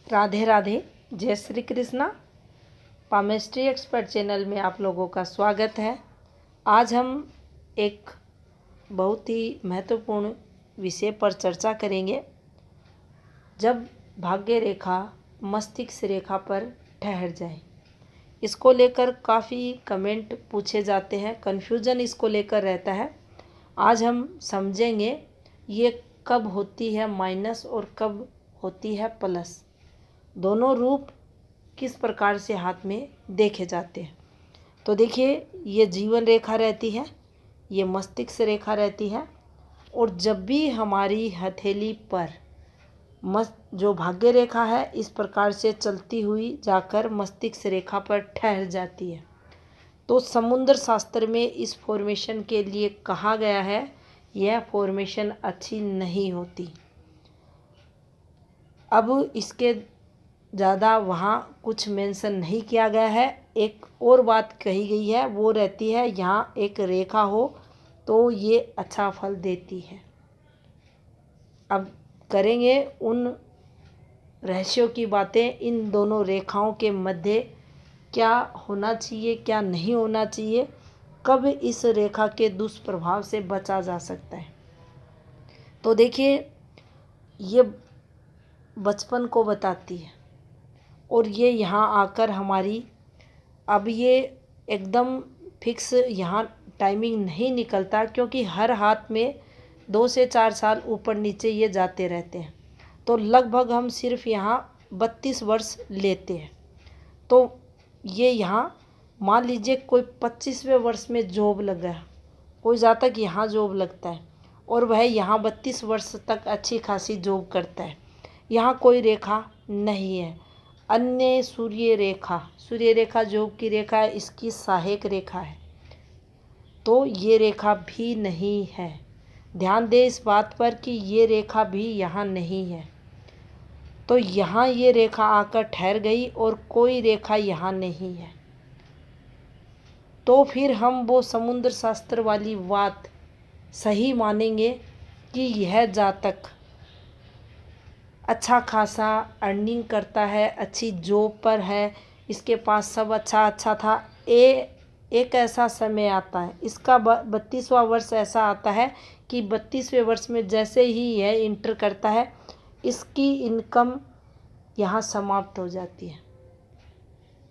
राधे राधे, जय Shri Krishna. Palmistry expert channel में आप लोगों का स्वागत है। आज हम एक बहुत ही महत्वपूर्ण विषय पर चर्चा करेंगे। जब भाग्य रेखा मस्तिष्क रेखा पर ठहर जाए, इसको लेकर काफ़ी कमेंट पूछे जाते हैं, कन्फ्यूज़न इसको लेकर रहता है। आज हम समझेंगे ये कब होती है माइनस और कब होती है प्लस, दोनों रूप किस प्रकार से हाथ में देखे जाते हैं। तो देखिए, ये जीवन रेखा रहती है, ये मस्तिष्क रेखा रहती है, और जब भी हमारी हथेली पर जो भाग्य रेखा है इस प्रकार से चलती हुई जाकर मस्तिष्क रेखा पर ठहर जाती है, तो समुद्र शास्त्र में इस फॉर्मेशन के लिए कहा गया है यह फॉर्मेशन अच्छी नहीं होती। अब इसके ज़्यादा वहाँ कुछ मेंशन नहीं किया गया है। एक और बात कही गई है, वो रहती है यहाँ एक रेखा हो तो ये अच्छा फल देती है। अब करेंगे उन रहस्यों की बातें, इन दोनों रेखाओं के मध्य क्या होना चाहिए, क्या नहीं होना चाहिए, कब इस रेखा के दुष्प्रभाव से बचा जा सकता है। तो देखिए, ये बचपन को बताती है और ये यहाँ आकर हमारी, अब ये एकदम फिक्स यहाँ टाइमिंग नहीं निकलता, क्योंकि हर हाथ में 2 से 4 साल ऊपर नीचे ये जाते रहते हैं। तो लगभग हम सिर्फ यहाँ 32 वर्ष लेते हैं। तो ये यहाँ मान लीजिए कोई 25वें वर्ष में जॉब लगा, कोई ज़्यादा तक यहाँ जॉब लगता है और वह यहाँ 32 वर्ष तक अच्छी खासी जॉब करता है। यहाँ कोई रेखा नहीं है। अन्य सूर्य रेखा जॉब की रेखा है, इसकी सहायक रेखा है, तो ये रेखा भी नहीं है। ध्यान दें इस बात पर कि ये रेखा भी यहाँ नहीं है। तो यहाँ ये रेखा आकर ठहर गई और कोई रेखा यहाँ नहीं है, तो फिर हम वो समुद्र शास्त्र वाली बात सही मानेंगे कि यह जातक अच्छा खासा अर्निंग करता है, अच्छी जॉब पर है, इसके पास सब अच्छा था। एक ऐसा समय आता है, इसका 32वां वर्ष ऐसा आता है कि 32वें वर्ष में जैसे ही यह इंटर करता है, इसकी इनकम यहाँ समाप्त हो जाती है।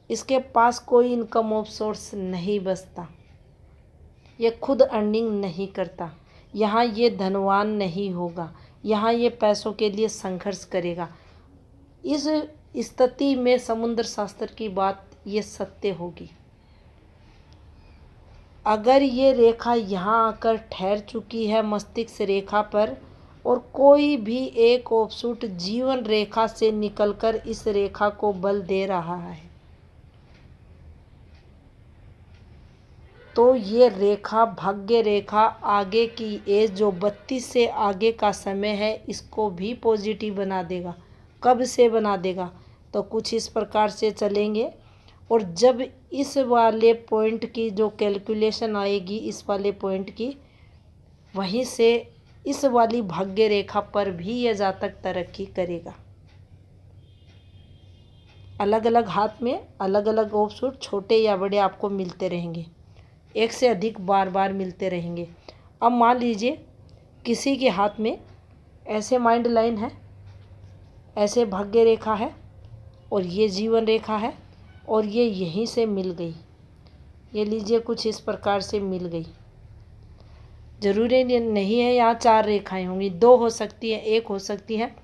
इसके पास कोई इनकम ऑफ सोर्स नहीं बचता, ये खुद अर्निंग नहीं करता, यहाँ ये धनवान नहीं होगा, यहाँ ये पैसों के लिए संघर्ष करेगा। इस स्थिति में समुद्र शास्त्र की बात ये सत्य होगी। अगर ये रेखा यहाँ आकर ठहर चुकी है मस्तिष्क रेखा पर और कोई भी एक ऑफशूट जीवन रेखा से निकलकर इस रेखा को बल दे रहा है, तो ये रेखा भाग्य रेखा आगे की एज जो 32 से आगे का समय है इसको भी पॉजिटिव बना देगा। कब से बना देगा, तो कुछ इस प्रकार से चलेंगे, और जब इस वाले पॉइंट की जो कैलकुलेशन आएगी इस वाले पॉइंट की, वहीं से इस वाली भाग्य रेखा पर भी यह जातक तरक्की करेगा। अलग अलग हाथ में अलग अलग ऑफशूट छोटे या बड़े आपको मिलते रहेंगे, एक से अधिक बार मिलते रहेंगे। अब मान लीजिए किसी के हाथ में ऐसे माइंड लाइन है, ऐसे भाग्य रेखा है और ये जीवन रेखा है और ये यहीं से मिल गई, ये लीजिए कुछ इस प्रकार से मिल गई। ज़रूरी नहीं है यहाँ 4 रेखाएं होंगी, 2 हो सकती हैं, 1 हो सकती है,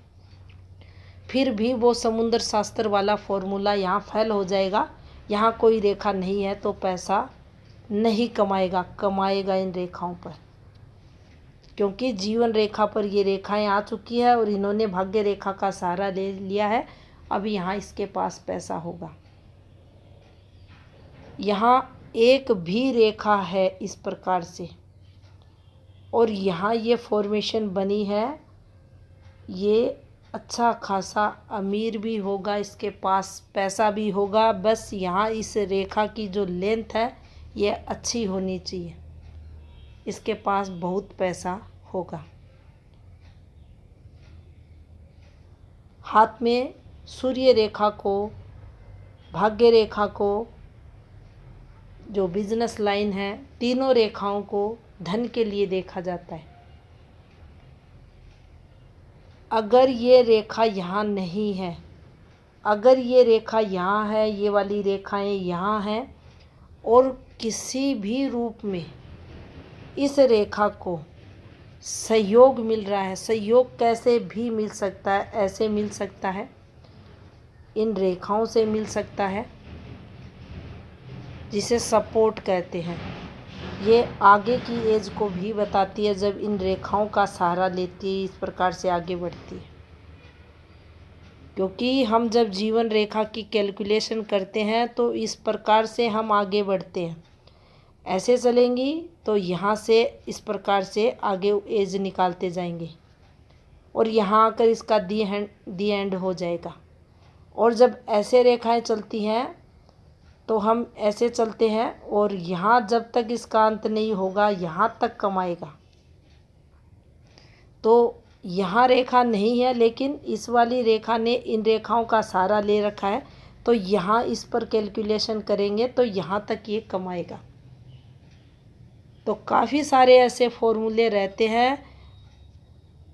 फिर भी वो समुद्र शास्त्र वाला फॉर्मूला यहाँ फेल हो जाएगा। यहाँ कोई रेखा नहीं है तो पैसा नहीं कमाएगा इन रेखाओं पर, क्योंकि जीवन रेखा पर ये रेखाएं आ चुकी है और इन्होंने भाग्य रेखा का सहारा ले लिया है। अब यहाँ इसके पास पैसा होगा। यहाँ एक भी रेखा है इस प्रकार से और यहाँ ये फॉर्मेशन बनी है, ये अच्छा खासा अमीर भी होगा, इसके पास पैसा भी होगा। बस यहाँ इस रेखा की जो लेंथ है ये अच्छी होनी चाहिए, इसके पास बहुत पैसा होगा। हाथ में सूर्य रेखा को, भाग्य रेखा को, जो बिजनेस लाइन है, तीनों रेखाओं को धन के लिए देखा जाता है। अगर ये रेखा यहाँ नहीं है, अगर ये रेखा यहाँ है, ये वाली रेखाएं यहाँ हैं और किसी भी रूप में इस रेखा को सहयोग मिल रहा है, सहयोग कैसे भी मिल सकता है, ऐसे मिल सकता है, इन रेखाओं से मिल सकता है, जिसे सपोर्ट कहते हैं। ये आगे की एज को भी बताती है, जब इन रेखाओं का सहारा लेती है, इस प्रकार से आगे बढ़ती है। क्योंकि हम जब जीवन रेखा की कैलकुलेशन करते हैं तो इस प्रकार से हम आगे बढ़ते हैं। ऐसे चलेंगी तो यहाँ से इस प्रकार से आगे एज निकालते जाएंगे और यहाँ आकर इसका दी एंड हो जाएगा। और जब ऐसे रेखाएं चलती हैं तो हम ऐसे चलते हैं और यहाँ जब तक इसका अंत नहीं होगा यहाँ तक कमाएगा। तो यहाँ रेखा नहीं है, लेकिन इस वाली रेखा ने इन रेखाओं का सहारा ले रखा है, तो यहाँ इस पर कैलकुलेशन करेंगे तो यहाँ तक ये कमाएगा। तो काफ़ी सारे ऐसे फॉर्मूले रहते हैं,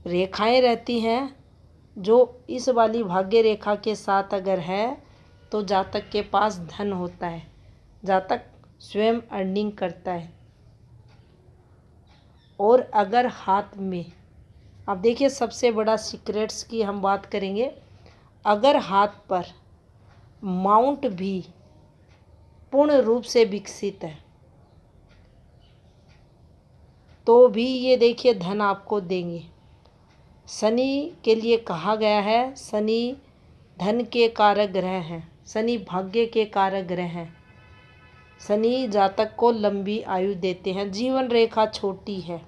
रेखाएं रहती हैं, जो इस वाली भाग्य रेखा के साथ अगर है तो जातक के पास धन होता है, जातक स्वयं अर्निंग करता है। और अगर हाथ में, अब देखिए सबसे बड़ा सीक्रेट्स की हम बात करेंगे, अगर हाथ पर माउंट भी पूर्ण रूप से विकसित है तो भी ये देखिए धन आपको देंगे। शनि के लिए कहा गया है, शनि धन के कारक ग्रह हैं, शनि भाग्य के कारक ग्रह हैं, शनि जातक को लंबी आयु देते हैं। जीवन रेखा छोटी है,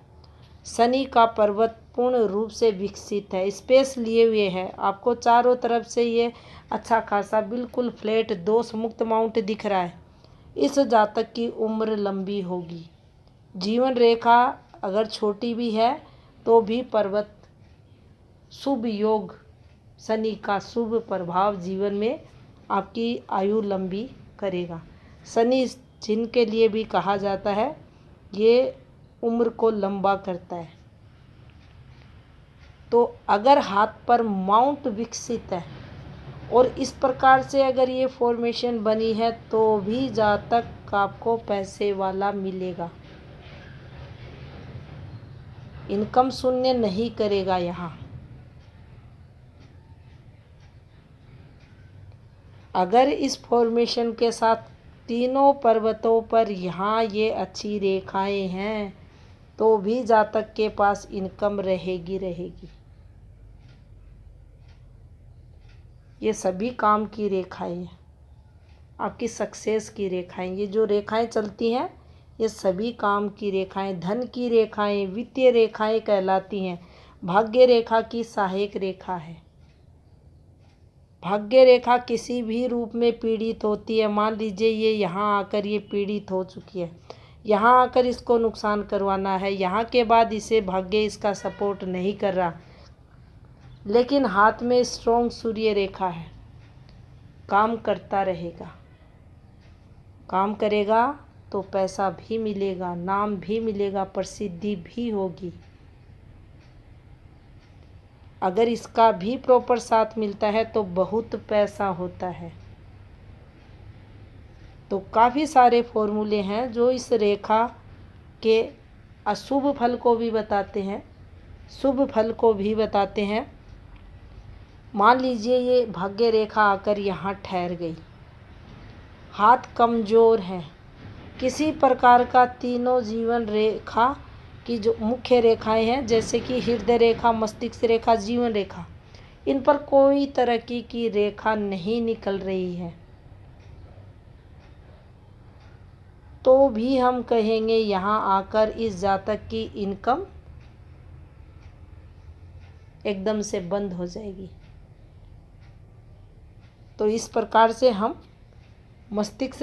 शनि का पर्वत पूर्ण रूप से विकसित है, स्पेस लिए हुए है, आपको चारों तरफ से ये अच्छा खासा बिल्कुल फ्लैट दोष मुक्त माउंट दिख रहा है। इस जातक की उम्र लंबी होगी। जीवन रेखा अगर छोटी भी है तो भी पर्वत शुभ योग, शनि का शुभ प्रभाव जीवन में आपकी आयु लंबी करेगा। शनि जिनके लिए भी कहा जाता है, ये उम्र को लंबा करता है। तो अगर हाथ पर माउंट विकसित है और इस प्रकार से अगर ये फॉर्मेशन बनी है तो भी जातक आपको पैसे वाला मिलेगा, इनकम शून्य नहीं करेगा। यहाँ अगर इस फॉर्मेशन के साथ तीनों पर्वतों पर यहाँ ये अच्छी रेखाएं हैं तो भी जातक के पास इनकम रहेगी। ये सभी काम की रेखाएं हैं, आपकी सक्सेस की रेखाएं। ये जो रेखाएं चलती हैं ये सभी काम की रेखाएं, धन की रेखाएं, वित्तीय रेखाएं कहलाती हैं। भाग्य रेखा की सहायक रेखा है। भाग्य रेखा किसी भी रूप में पीड़ित होती है, मान लीजिए ये यहाँ आकर ये पीड़ित हो चुकी है, यहाँ आकर इसको नुकसान करवाना है, यहाँ के बाद इसे भाग्य इसका सपोर्ट नहीं कर रहा, लेकिन हाथ में स्ट्रॉन्ग सूर्य रेखा है, काम करता रहेगा, काम करेगा तो पैसा भी मिलेगा, नाम भी मिलेगा, प्रसिद्धि भी होगी। अगर इसका भी प्रॉपर साथ मिलता है तो बहुत पैसा होता है। तो काफ़ी सारे फॉर्मूले हैं जो इस रेखा के अशुभ फल को भी बताते हैं, शुभ फल को भी बताते हैं। मान लीजिए ये भाग्य रेखा आकर यहाँ ठहर गई, हाथ कमज़ोर है, किसी प्रकार का तीनों जीवन रेखा की जो मुख्य रेखाएं हैं, जैसे कि हृदय रेखा, मस्तिष्क रेखा, जीवन रेखा, इन पर कोई तरक्की की रेखा नहीं निकल रही है, तो भी हम कहेंगे यहाँ आकर इस जातक की इनकम एकदम से बंद हो जाएगी। तो इस प्रकार से हम मस्तिष्क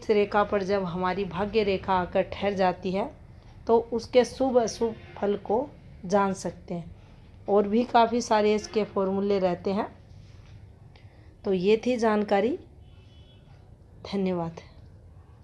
रेखा पर जब हमारी भाग्य रेखा आकर ठहर जाती है तो उसके शुभ अशुभ फल को जान सकते हैं। और भी काफ़ी सारे इसके फॉर्मूले रहते हैं। तो ये थी जानकारी। धन्यवाद।